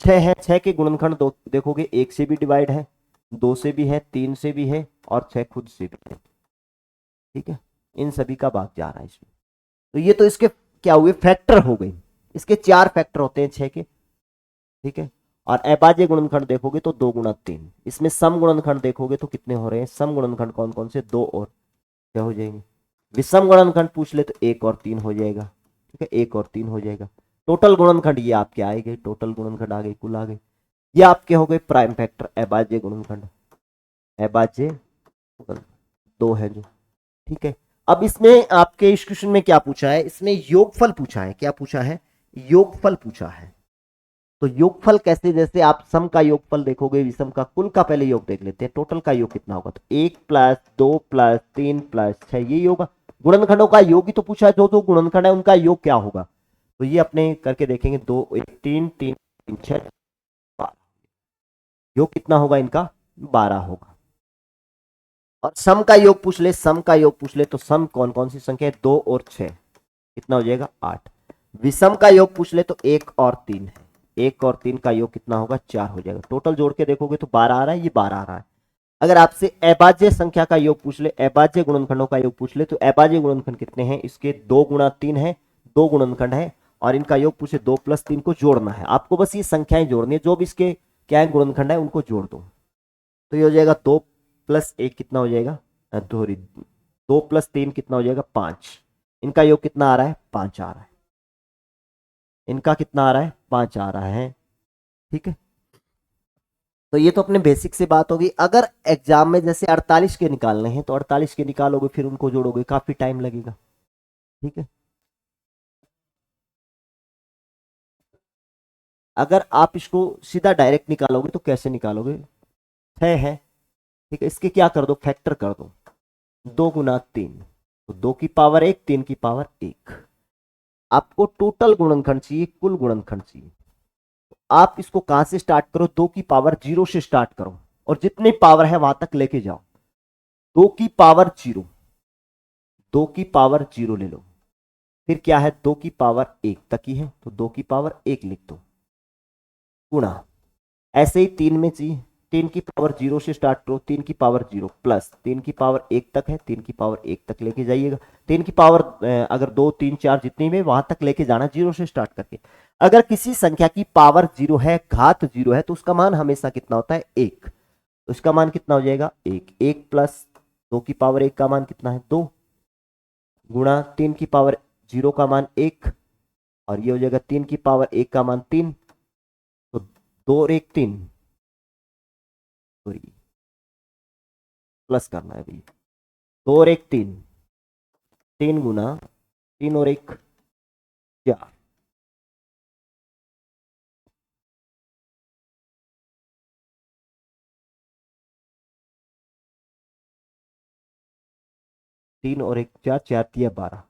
6 है, 6 के गुणनखंड दो देखोगे, 1 से भी डिवाइड है, 2 से भी है, 3 से भी है और 6 खुद से भी है। ठीक है, इन सभी का भाग जा रहा है इसमें। तो ये तो इसके क्या हुए? फैक्टर हो गए। इसके 4 फैक्टर होते हैं 6 के। ठीक है, और अभाज्य गुणनखंड देखोगे तो 2 गुणा 3। इसमें सम गुणनखंड देखोगे तो कितने हो रहे हैं? सम गुणनखंड कौन कौन से? 2 और क्या हो जाएंगे। विषम गुणनखंड पूछ ले तो 1 और 3 हो जाएगा। ठीक है, 1 और 3 हो जाएगा। टोटल गुणनखंड ये आपके आएंगे, टोटल गुणनखंड आ गए, कुल आ गए, ये आपके हो गए प्राइम फैक्टर अभाज्य गुणनखंड, अभाज्य दो है जो, ठीक है। अब इसमें आपके इस क्वेश्चन में क्या पूछा है, इसमें योगफल पूछा है, क्या पूछा है, योगफल पूछा है। तो योगफल कैसे, जैसे आप सम का योगफल देखोगे, विषम का, कुल का पहले योग देख लेते हैं, टोटल का योग कितना होगा, तो 1 प्लस 2 प्लस 3 प्लस 6 ये होगा। गुणनखंडों का योग ही तो पूछा है, जो जो गुणनखंड है उनका योग क्या होगा, तो ये अपने करके देखेंगे, 2 1 3 3 3 6 12, योग कितना होगा इनका, 12 होगा। और सम का योग पूछ ले, सम का योग पूछ ले, तो सम कौन कौन सी संख्या है, 2 और 6 कितना हो जाएगा 8। विषम का योग पूछ ले तो 1 और 3 है, 1 और 3 का योग कितना होगा 4 हो जाएगा। टोटल जोड़ के देखोगे तो 12 आ रहा है, ये 12 आ रहा है। अगर आपसे अभाज्य संख्या का योग पूछ ले, अभाज्य गुणनखंडों का योग पूछ ले, तो अभाज्य गुणनखंड कितने हैं इसके, 2 गुणा 3 है, 2 गुणनखंड है, और इनका योग पूछे 2 प्लस 3 को जोड़ना है आपको, बस ये संख्याएं जोड़नी है, जो भी इसके क्या है गुणनखंड है उनको जोड़ दो। तो ये हो जाएगा 2 प्लस 1 कितना हो जाएगा, सॉरी 2 प्लस 3 कितना हो जाएगा 5, इनका योग कितना आ रहा है 5 आ रहा है, इनका कितना आ रहा है 5 आ रहा है, ठीक है। तो ये तो अपने बेसिक से बात होगी। अगर एग्जाम में जैसे 48 के निकालने हैं तो 48 के निकालोगे, फिर उनको जोड़ोगे, काफी टाइम लगेगा, ठीक है। अगर आप इसको सीधा डायरेक्ट निकालोगे तो कैसे निकालोगे, 6 है, ठीक है, इसके क्या कर दो, फैक्टर कर दो, 2 गुना 3, तो 2 की पावर 1, 3 की पावर 1। आपको टोटल गुणनखंड चाहिए, कुल गुणनखंड चाहिए, आप इसको कहां से स्टार्ट करो, 2 की पावर 0 से स्टार्ट करो, और जितनी पावर है वहां तक लेके जाओ, 2 की पावर 0, 2 की पावर 0 ले लो, फिर क्या है 2 की पावर 1 तक ही है, तो 2 की पावर 1 लिख दो, गुणा, ऐसे ही 3 में चाहिए, 3 की पावर 0 से स्टार्ट करो, 3 की पावर 0 प्लस 3 की पावर 1 तक है, 3 की पावर 1 तक लेके जाइएगा, 3 की पावर अगर 2 3 4 जितनी में वहां तक लेके जाना 0 से स्टार्ट करके। अगर किसी संख्या की पावर 0 है, घात 0 है, तो उसका मान हमेशा कितना होता है 1, तो उसका मान कितना हो जाएगा 1, 1 प्लस 2 की पावर 1 का मान कितना है 2, गुणा 3 की पावर 0 का मान 1, और ये हो जाएगा 3 की पावर 1 का मान 3, तो 2 और 1 3, सॉरी प्लस करना है भैया, 2 और 1 3, 3 गुना 3 और 1 4, तीन और 1 4, 4 तिया 12,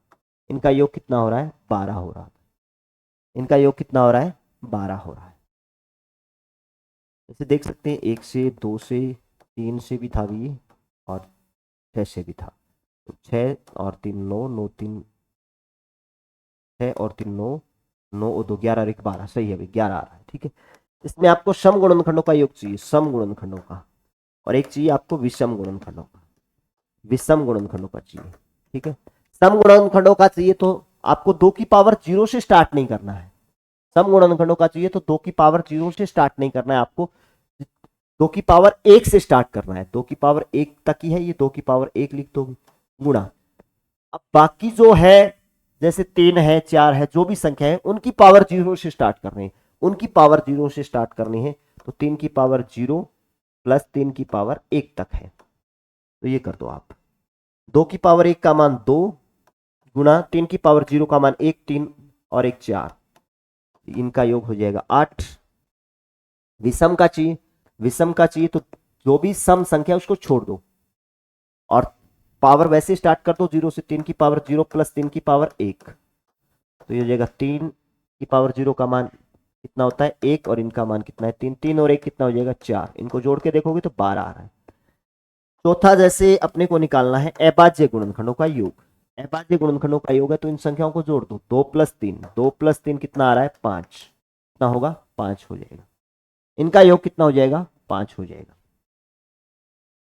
इनका योग कितना हो रहा है 12 हो रहा है, इनका योग कितना हो रहा है 12 हो रहा है। जैसे देख सकते हैं 1 से 2 से 3 से भी था भी, और 6 से भी था, तो 6 और 3 9, 9 3 6 और 3 9, 9 और 2 11 और 1 12, सही है भाई 11 आ रहा है, ठीक है। इसमें आपको सम गुणनखंडों का योग चाहिए, सम गुणनखंडों का, और एक चाहिए आपको विषम गुणनखंडों का, विषम गुणनखंडों का चाहिए, ठीक है। सम गुणनखंडों का चाहिए तो आपको 2 की पावर 0 से स्टार्ट नहीं करना है, सम गुणनखंडों का चाहिए तो 2 की पावर 0 से स्टार्ट नहीं करना है आपको, 2 की पावर 1 से स्टार्ट करना है, 2 की पावर 1 तक ही है, ये 2 की पावर 1 लिख दोगे, गुणा। अब बाकी जो है जैसे 3 है 4 है, जो भी संख्या है उनकी पावर 0 से स्टार्ट करनी है, उनकी पावर 0 से स्टार्ट करनी है, तो 3 की पावर 0 प्लस 3 की पावर 1 तक है, तो ये कर दो आप, 2 की पावर 1 का मान 2, गुणा 3 की पावर 0 का मान 1, 3 और 1 4, इनका योग हो जाएगा 8। विषम का चाहिए, विषम का चाहिए तो जो भी सम संख्या उसको छोड़ दो, और पावर वैसे स्टार्ट कर दो 0 से, 3 की पावर 0 प्लस 3 की पावर 1, तो ये हो जाएगा 3 की पावर 0 का मान कितना होता है 1, और इनका मान कितना है 3, 3 और 1 कितना हो जाएगा 4, इनको जोड़ के देखोगे तो 12 आ रहा है। चौथा जैसे अपने को निकालना है अभाज्य गुणनखंडों का योग, अभाज्य गुणनखंडों का योग है तो इन संख्याओं को जोड़ दो, 2 प्लस 3, 2 प्लस 3 कितना आ रहा है 5, कितना होगा 5 हो जाएगा, इनका योग कितना हो जाएगा 5 हो जाएगा।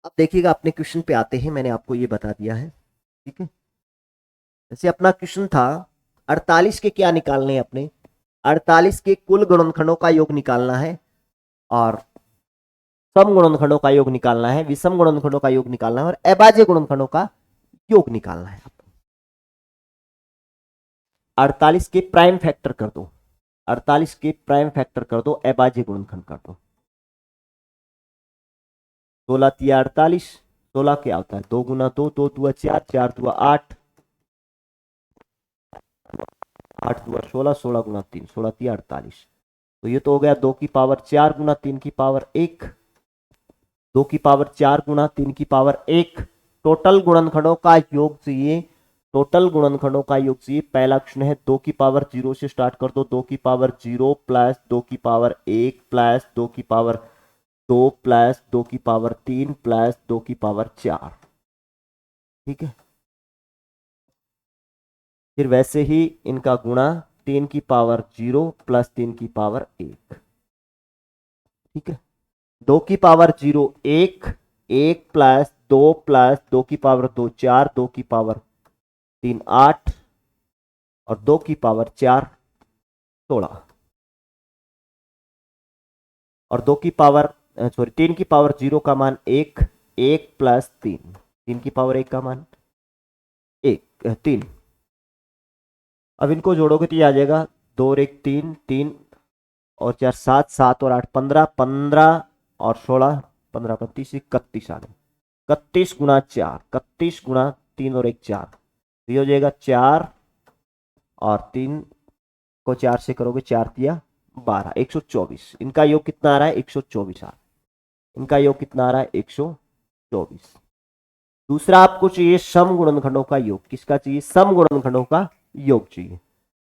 अब देखिएगा अपने क्वेश्चन पे आते हैं, मैंने आपको ये बता दिया है, ठीक है। जैसे अपना क्वेश्चन था 48 के क्या निकालने हैं अपने, 48 के कुल गुणनखंडों का योग निकालना है, और सम गुणनखंडों का योग निकालना है, विषम गुणनखंडों का योग निकालना है, और अभाज्य गुणनखंडों का योग निकालना है आपको। 48 के प्राइम फैक्टर कर दो, 48 के प्राइम फैक्टर कर दो, अभाज्य गुणनखंड कर दो। 16 तिया 48, 16 क्या होता है 2 गुना 2, 2 दुआ 4, 4 दुआ 8, 8 दुआ 16, 16 गुना 3, 16 तिया 48। तो ये तो हो गया 2 की पावर 4 गुना 3 की पावर 1, 2 की पावर 4 गुना 3 की पावर 1। टोटल गुणनखंडों का योग चाहिए, टोटल गुणनखंडों का योग चाहिए। पहला क्वेश्चन है 2 की पावर 0 से स्टार्ट कर दो, 2 की पावर 0 प्लस 2 की पावर 1 प्लस 2 की पावर 2 प्लस 2 की पावर 3 प्लस 2 की पावर 4। ठीक है, फिर वैसे ही इनका गुणा 3 की पावर 0 प्लस 3 की पावर 1। ठीक है, 2 की पावर 0 1, 1 प्लस 2 की पावर 2 4, 2 की पावर 3 8 और 2 की पावर 4 16 और 2 की पावर 3 की पावर 0 का मान 1, 1 प्लस 3, 3 की पावर 1 का मान 1 3। अब इनको जोड़ोगे तो ये आ जाएगा 2 और 1 3, 3 और 4 7, 7 और 8 15, 15 और 16 15 35 31 आ गए। 31 गुना 4, 31 गुना 3 और 1 4, तो ये हो जाएगा 4 और 3 को 4 से करोगे 4 तिया 12, 124। इनका योग कितना आ रहा है 124 आ रहा है। इनका योग कितना आ रहा है 124। दूसरा आपको चाहिए सम गुणनखंडों का योग। किसका चाहिए? सम गुणनखंडों का योग चाहिए।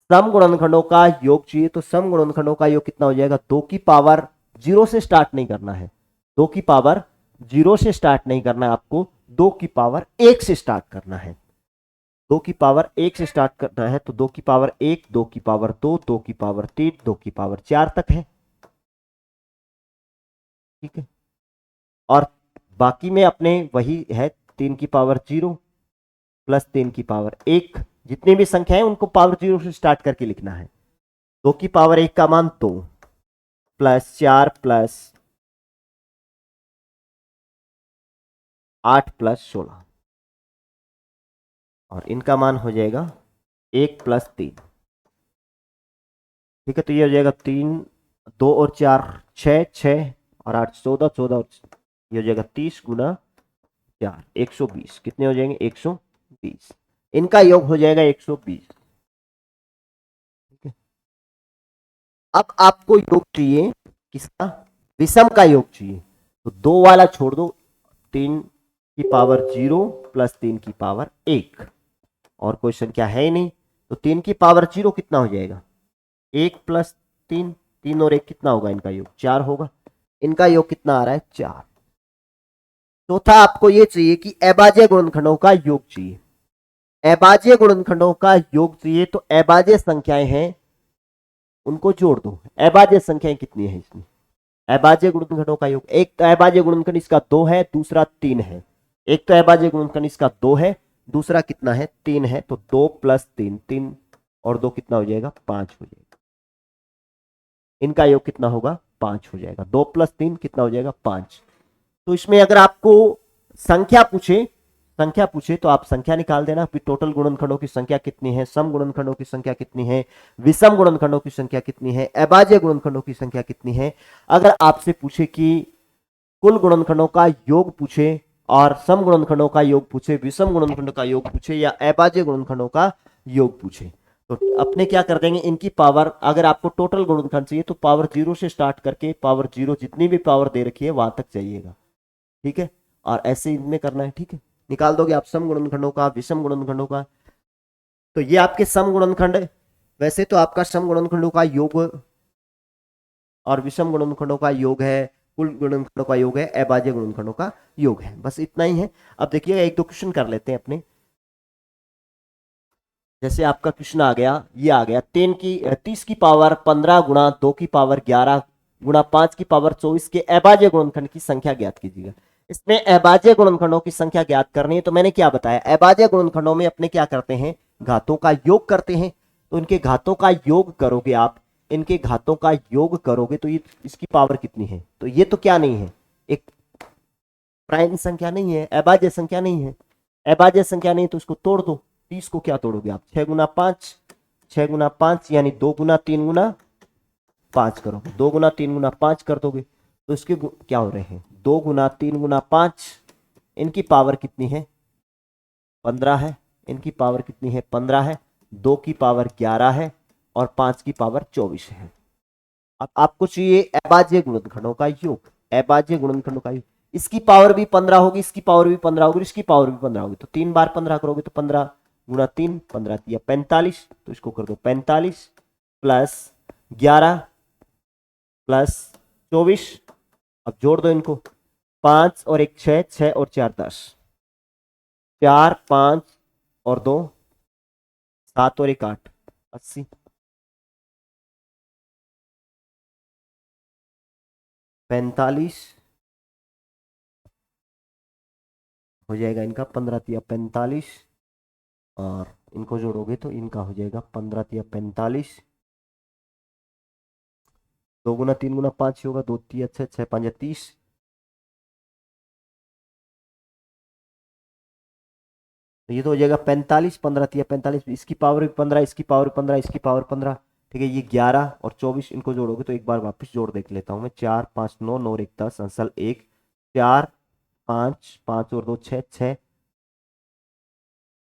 सम गुणनखंडों का योग चाहिए तो सम गुणनखंडों का योग कितना हो जाएगा? 2 की पावर 0 से स्टार्ट नहीं करना है, 2 की पावर 0 से स्टार्ट नहीं करना है आपको, 2 की पावर 1 से स्टार्ट करना है। 2 की पावर 1 से स्टार्ट करना है तो 2 की पावर 1, 2 की पावर 2, 2 की पावर 3, 2 की पावर 4 तक है। ठीक है, और बाकी में अपने वही है 3 की पावर 0 प्लस 3 की पावर 1। जितनी भी संख्या है उनको पावर 0 से स्टार्ट करके लिखना है। 2 की पावर 1 का मान 2 प्लस 4 प्लस 8 प्लस 16 और इनका मान हो जाएगा 1 प्लस 3। ठीक है, तो ये हो जाएगा 3, 2 और 4 6, 6 और 8 14, 14 और ये हो जाएगा 30 गुना 4 120। कितने हो जाएंगे? 120। इनका योग हो जाएगा 120। ठीक है, अब आपको योग चाहिए किसका? विषम का योग चाहिए। तो 2 वाला छोड़ दो, 3 की पावर 0 प्लस 3 की पावर 1 और कोई संख्या है ही नहीं, तो 3 की पावर 0 कितना हो जाएगा? 1 प्लस 3, 3 और 1 कितना होगा? इनका योग 4 होगा। इनका योग कितना आ रहा है? 4। चौथा आपको यह चाहिए कि अभाज्य गुणनखंडों का योग चाहिए। अभाज्य गुणनखंडों का योग चाहिए तो अभाज्य संख्याएं हैं उनको जोड़ दो। अभाज्य संख्याएं कितनी है इसमें? अभाज्य गुणनखंडों का योग, एक तो अभाज्य गुणनखंड इसका 2 है, दूसरा 3 है। एक तो अभाज्य गुणनखंड इसका 2 है, दूसरा कितना है? 3 है। तो 2 प्लस 3, 3 और 2 कितना हो जाएगा? 5 हो जाएगा। इनका योग कितना होगा? 5 हो जाएगा। 2 प्लस 3 कितना हो जाएगा? 5। तो इसमें अगर आपको संख्या पूछे तो आप संख्या निकाल देना। फिर टोटल गुणनखंडों की संख्या कितनी है, सम गुणनखंडों की संख्या कितनी है, विषम गुणनखंडों की संख्या कितनी है, अभाज्य गुणनखंडों की संख्या कितनी है। अगर आपसे पूछे कि कुल गुणनखंडों का योग पूछे और सम गुणनखंडों का योग पूछे, विषम गुणनखंडों का योग पूछे या अभाज्य गुणनखंडों का योग पूछे, तो अपने क्या कर देंगे? इनकी पावर, अगर आपको टोटल गुणनखंड चाहिए तो पावर 0 से स्टार्ट करके पावर 0 जितनी भी पावर दे रखी है वहां तक जाइएगा। ठीक है, और ऐसे इनमें करना है। ठीक है, निकाल दोगे आप सम गुणनखंडों का, विषम गुणनखंडों का। तो ये आपके सम गुणनखंड, वैसे तो आपका सम गुणनखंडों का योग और विषम गुणनखंडों का योग है, कुल गुणनखंडों का योग है, अभाज्य गुणनखंडों का योग है। बस इतना ही है। अब देखिए एक दो क्वेश्चन कर लेते हैं अपने। जैसे आपका क्वेश्चन आ गया, ये आ गया 30 की पावर 15 गुणा 2 की पावर 11 गुणा 5 की पावर 24 के अभाज्य गुणनखंड की संख्या ज्ञात कीजिएगा। इसमें अभाज्य गुणनखंडों की संख्या ज्ञात करनी है। तो मैंने क्या बताया, अभाज्य गुणनखंडों में अपने क्या करते हैं? घातों का योग करते हैं। तो इनके घातों का योग करोगे आप, इनके घातों का योग करोगे तो ये इसकी पावर कितनी है? तो ये तो क्या नहीं है, एक प्राइम संख्या नहीं है, अभाज्य संख्या नहीं है। अभाज्य संख्या नहीं तो इसको तोड़ दो। 30 को क्या तोड़ोगे आप? 6 गुना 5, 6 गुना 5 यानी 2 गुना 3 गुना 5 करोगे, 2 गुना 3 गुना 5 कर दोगे तो इसके क्या हो रहे हैं, 2 गुना 3 गुना 5, इनकी पावर कितनी है 15 है, इनकी पावर कितनी है 15 है, 2 की पावर 11 है और 5 की पावर 24 है। अब आपको चाहिए अभाज्य गुणनखंडों का योग, अभाज्य गुणनखंडों का योग। इसकी पावर भी 15 होगी, इसकी पावर भी 15 होगी, इसकी पावर भी 15 होगी, तो 3 बार 15 करोगे तो 15 गुणा 3, 15 या 45, तो इसको कर दो 45 प्लस 11 प्लस 24, अब जोड़ दो इनको, 5 और 1 6, 6 और 4 10, 4 5 और 2 7 और 1 8, 80, 45 हो जाएगा इनका, 15 तिया 45 और इनको जोड़ोगे तो इनका हो जाएगा 15 तिया 45, 2 गुना 3 गुना 5 होगा, 2 तिया 6, 6 5 30, तो ये तो हो जाएगा 45, 15 तिया 45, इसकी पावर भी 15, इसकी पावर भी 15, इसकी पावर 15, ठीक है। ये 11 और 24 इनको जोड़ोगे तो एक बार वापस जोड़ देख लेता हूं मैं, 4 5 9, 9 और 1 10, अंसल 1, 4 5 5 और 2 6, 6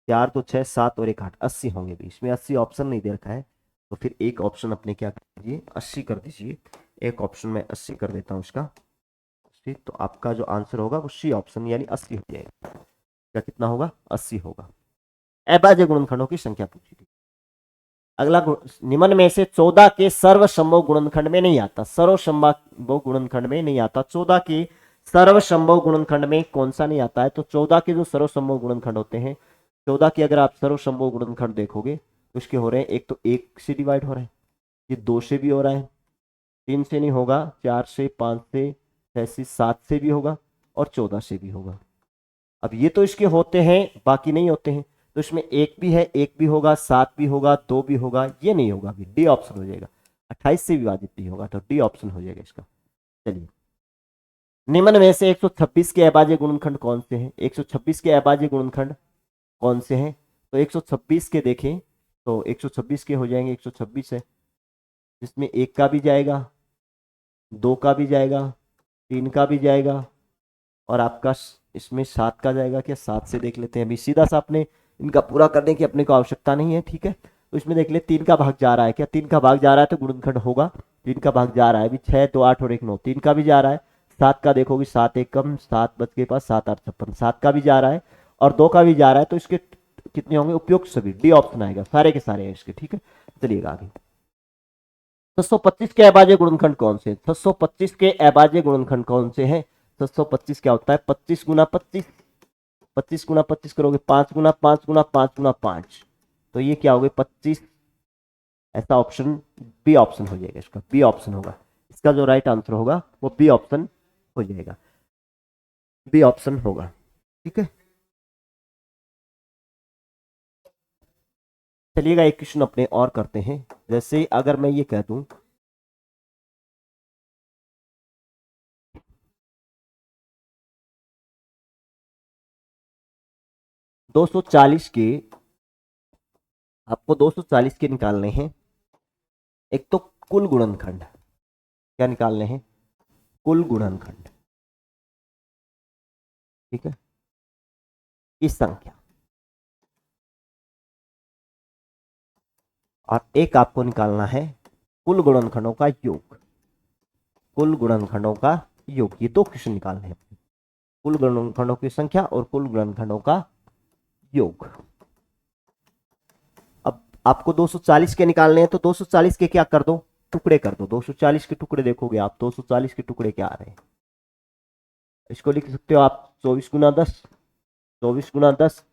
4 2 6 7 और 1 8, 80 होंगे भी, इसमें 80 ऑप्शन नहीं दे रखा है, तो फिर एक ऑप्शन अपने क्या कर दीजिए 80 कर दीजिए, एक ऑप्शन में 80 कर देता हूँ इसका, तो आपका जो आंसर होगा वो सी ऑप्शन यानी 80 हो जाएगा। क्या कितना होगा 80 होगा। अभाज्य गुणनखंडों की संख्या पूछी थी। अगला निम्न में से 14 के सर्वसंभव गुणनखंड में नहीं आता, सर्वसंभव गुणनखंड में नहीं आता, 14 के सर्वसंभव गुणनखंड में कौन सा नहीं आता है, तो 14 के जो सर्वसंभव गुणनखंड होते हैं, 14 के अगर आप सर्वसंभव गुणनखंड देखोगे तो इसके हो रहे हैं, एक तो 1 से डिवाइड हो रहा है, ये 2 से भी हो रहा है, 3 से नहीं होगा, 4 से 5 से 6 से 7 से भी होगा और 14 से भी होगा। अब ये तो इसके होते हैं, बाकी नहीं होते हैं, तो इसमें 1 भी है, 1 भी होगा, 7 भी होगा, 2 भी होगा, ये नहीं होगा, अभी डी ऑप्शन हो जाएगा। 28 से विभाजित नहीं होगा तो डी ऑप्शन हो जाएगा इसका। चलिए, निम्न में से 126 के अभाज्य गुणनखंड कौन से हैं, 126 के अभाज्य गुणनखंड कौन से हैं, तो 126 के देखें तो 126 के हो जाएंगे, 126 है जिसमें 1 का भी जाएगा, 2 का भी जाएगा, 3 का भी जाएगा और आपका इसमें 7 का जाएगा। क्या 7 से देख लेते हैं, अभी सीधा सा अपने इनका पूरा करने की अपने को आवश्यकता नहीं है, ठीक है। तो इसमें देख ले 3 का भाग जा रहा है, क्या 3 का भाग जा रहा है तो गुणनखंड होगा, 3 का भाग जा रहा है, अभी 6 2 8 और 1 9, 3 का भी जा रहा है, 7 का देखोगे 7 1 कम, 7 बच के पास 7 8 56, 7 का भी जा रहा है और 2 का भी जा रहा है, तो इसके कितने होंगे उपयुक्त सभी, डी ऑप्शन आएगा, सारे के सारे हैं इसके, ठीक है। चलिएगा आगे, 625 के अभाज्य गुणनखंड कौन से, 625 के अभाज्य गुणनखंड कौन से हैं, 625 क्या होता है 25 गुना 25, 25 गुना 25 करोगे 5 गुना 5 गुना 5 गुना 5, तो ये क्या हो गए 25, ऐसा ऑप्शन बी ऑप्शन हो जाएगा, इसका बी ऑप्शन होगा, इसका जो राइट आंसर होगा वो बी ऑप्शन हो जाएगा, बी ऑप्शन होगा, ठीक है। चलिएगा एक क्वेश्चन अपने और करते हैं, जैसे अगर मैं ये कह दूं 240 के, आपको 240 के निकालने हैं, एक तो कुल गुणनखंड, क्या निकालने हैं कुल गुणनखंड, ठीक है, इस संख्या, और एक आपको निकालना है कुल गुणनखंडों का योग, कुल गुणनखंडों का योग, ये दो क्वेश्चन निकालने हैं, कुल गुणनखंडों की संख्या और कुल गुणनखंडों का योग। अब आपको 240 के निकालने हैं, तो 240 के क्या कर दो टुकड़े कर दो, 240 के टुकड़े देखोगे आप, 240 के टुकड़े क्या आ रहे हैं, इसको लिख सकते हो आप 24 गुना 10, 24 गुना 10,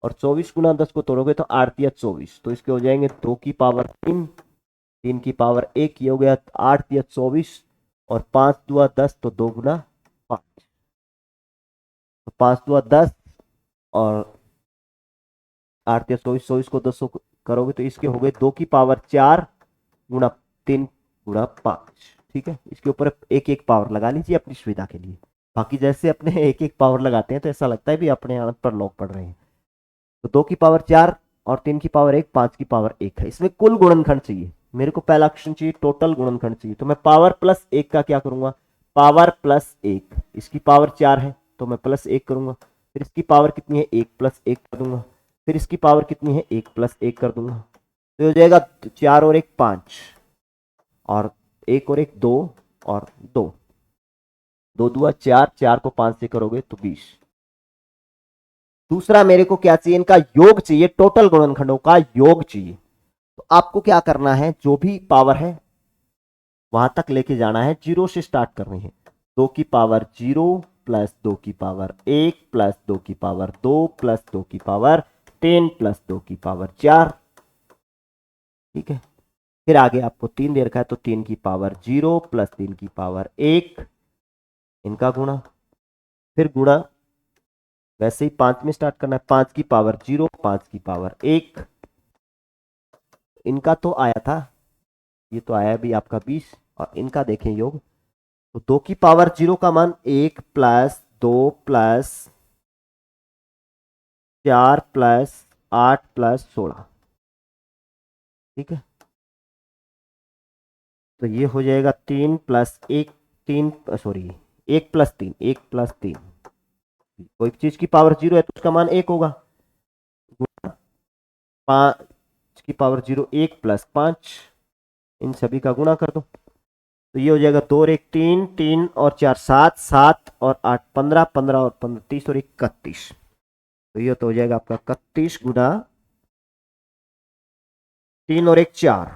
और 24 गुना 10 को तोड़ोगे तो 8 या 24, तो इसके हो जाएंगे 2 की पावर 3, 3 की पावर 1, ये हो गया 8 या 24, और 5 दुआ 10, तो 2 गुना 5, तो 5 दुआ 10 और 8 या 24, 24 को 10 करोगे तो इसके हो गए 2 की पावर 4 गुना 3 गुना 5, ठीक है। इसके ऊपर एक एक पावर लगा लीजिए अपनी सुविधा के लिए, बाकी जैसे अपने एक एक पावर लगाते हैं तो ऐसा लगता है भी अपने आंत पर लॉक पड़ रहे हैं। तो 2 की पावर 4 और 3 की पावर 1, 5 की पावर 1 है, इसमें कुल गुणनखंड चाहिए, मेरे को पहला ऑप्शन चाहिए, टोटल गुणनखंड चाहिए। तो मैं पावर प्लस 1 का क्या करूंगा, पावर प्लस 1, इसकी पावर 4 है तो मैं प्लस 1 करूंगा। फिर इसकी पावर कितनी है, 1 प्लस 1 कर दूंगा। फिर इसकी पावर कितनी है, 1 प्लस 1 कर दूंगा। तो हो जाएगा 4 और 1 5, और 1 और 1 2, और 2 2 दुआ 4, 4 को 5 से करोगे तो 20। दूसरा मेरे को क्या चाहिए, इनका योग चाहिए, टोटल गुणनखंडों का योग चाहिए। तो आपको क्या करना है, जो भी पावर है वहां तक लेके जाना है, 0 से स्टार्ट करनी है। 2 की पावर 0 प्लस 2 की पावर 1 प्लस 2 की पावर 2 प्लस 2 की पावर 10 प्लस 2 की पावर 4। ठीक है, फिर आगे आपको 3 दे रखा है तो 3 की पावर 0 प्लस 3 की पावर 1, इनका गुणा। फिर गुणा वैसे ही 5 में स्टार्ट करना है, 5 की पावर 0 5 की पावर 1, इनका तो आया था, ये तो आया भी आपका 20। और इनका देखें योग, तो 2 की पावर 0 का मान 1 प्लस 2 प्लस 4 प्लस 8 प्लस 16। ठीक है, तो ये हो जाएगा 3 प्लस 1, 3 सॉरी 1 प्लस 3, 1 प्लस 3। कोई चीज की पावर 0 है तो उसका मान 1 होगा। 5 की पावर 0 1 प्लस 5, इन सभी का गुणा कर दो। तो ये हो जाएगा 2 और 1 3, 3 और 4 7, 7 और 8 15, 15 और 15 30 और 31। तो ये तो हो जाएगा आपका 31 गुना 3 और 1 4,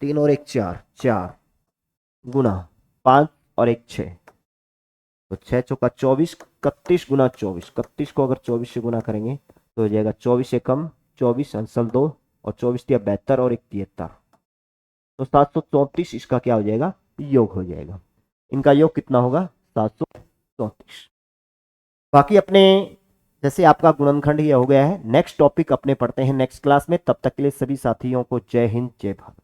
3 और 1 4, 4 गुना 5 और 1 6, तो 6 चौका 24, 31 गुना 24। 31 को अगर 24 से गुना करेंगे तो हो जाएगा 24 से कम 24 अंसल 2, और 24 दिया 72 और 1 73, तो 734 इसका क्या हो जाएगा, योग हो जाएगा। इनका योग कितना होगा, 734। बाकी अपने जैसे आपका गुणनखंड ये हो गया है, नेक्स्ट टॉपिक अपने पढ़ते हैं नेक्स्ट क्लास में। तब तक के लिए सभी साथियों को जय हिंद जय भारत।